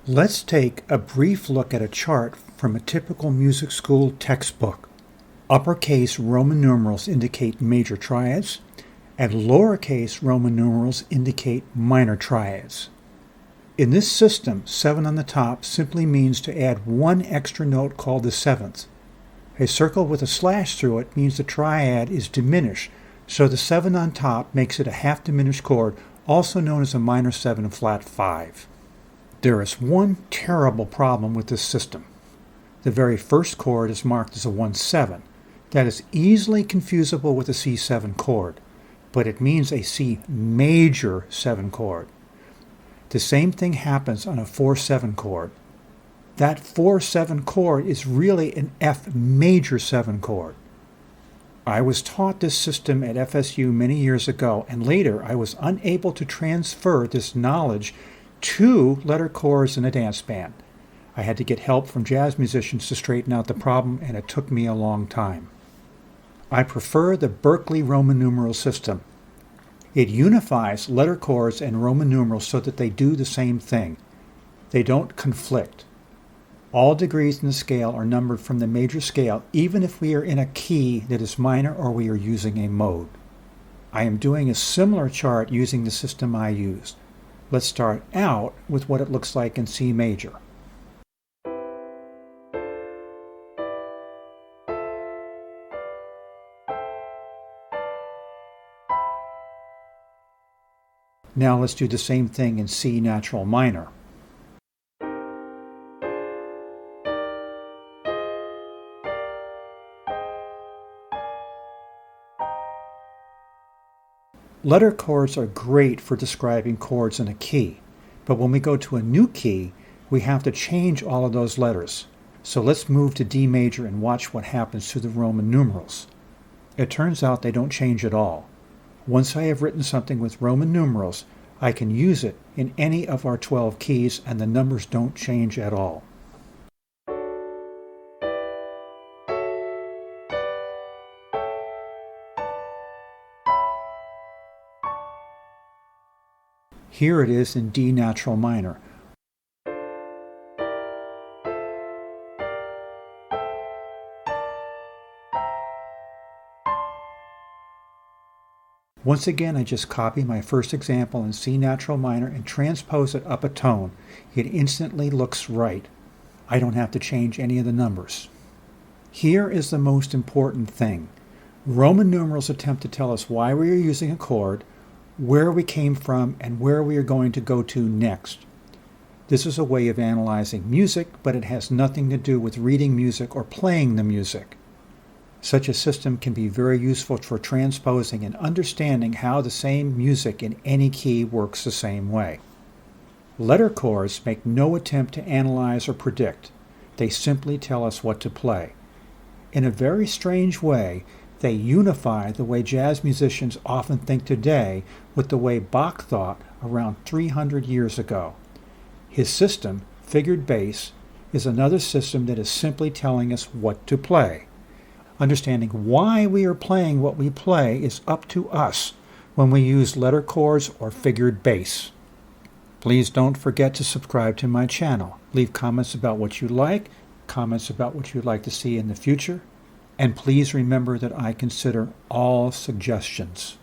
Let's take a brief look at a chart from a typical music school textbook. Uppercase Roman numerals indicate major triads, and lowercase Roman numerals indicate minor triads. In this system, 7 on the top simply means to add one extra note called the seventh. A circle with a slash through it means the triad is diminished, so the 7 on top makes it a half diminished chord, also known as a minor 7 flat 5. There is one terrible problem with this system. The very first chord is marked as a 1-7. That is easily confusable with a C7 chord, but it means a C major 7 chord. The same thing happens on a 4-7 chord. That 4-7 chord is really an F major 7 chord. I was taught this system at FSU many years ago, and later I was unable to transfer this knowledge to letter chords in a dance band. I had to get help from jazz musicians to straighten out the problem, and it took me a long time. I prefer the Berkeley Roman numeral system. It unifies letter chords and Roman numerals so that they do the same thing. They don't conflict. All degrees in the scale are numbered from the major scale, even if we are in a key that is minor or we are using a mode. I am doing a similar chart using the system I used. Let's start out with what it looks like in C major. Now let's do the same thing in C natural minor. Letter chords are great for describing chords in a key, but when we go to a new key, we have to change all of those letters. So let's move to D major and watch what happens to the Roman numerals. It turns out they don't change at all. Once I have written something with Roman numerals, I can use it in any of our 12 keys and the numbers don't change at all. Here it is in D natural minor. Once again, I just copy my first example in C natural minor and transpose it up a tone. It instantly looks right. I don't have to change any of the numbers. Here is the most important thing. Roman numerals attempt to tell us why we are using a chord, where we came from, and where we are going to go to next. This is a way of analyzing music, but it has nothing to do with reading music or playing the music. Such a system can be very useful for transposing and understanding how the same music in any key works the same way. Letter chords make no attempt to analyze or predict. They simply tell us what to play. In a very strange way, they unify the way jazz musicians often think today with the way Bach thought around 300 years ago. His system, figured bass, is another system that is simply telling us what to play. Understanding why we are playing what we play is up to us when we use letter chords or figured bass. Please don't forget to subscribe to my channel. Leave comments about what you like, comments about what you'd like to see in the future, and please remember that I consider all suggestions.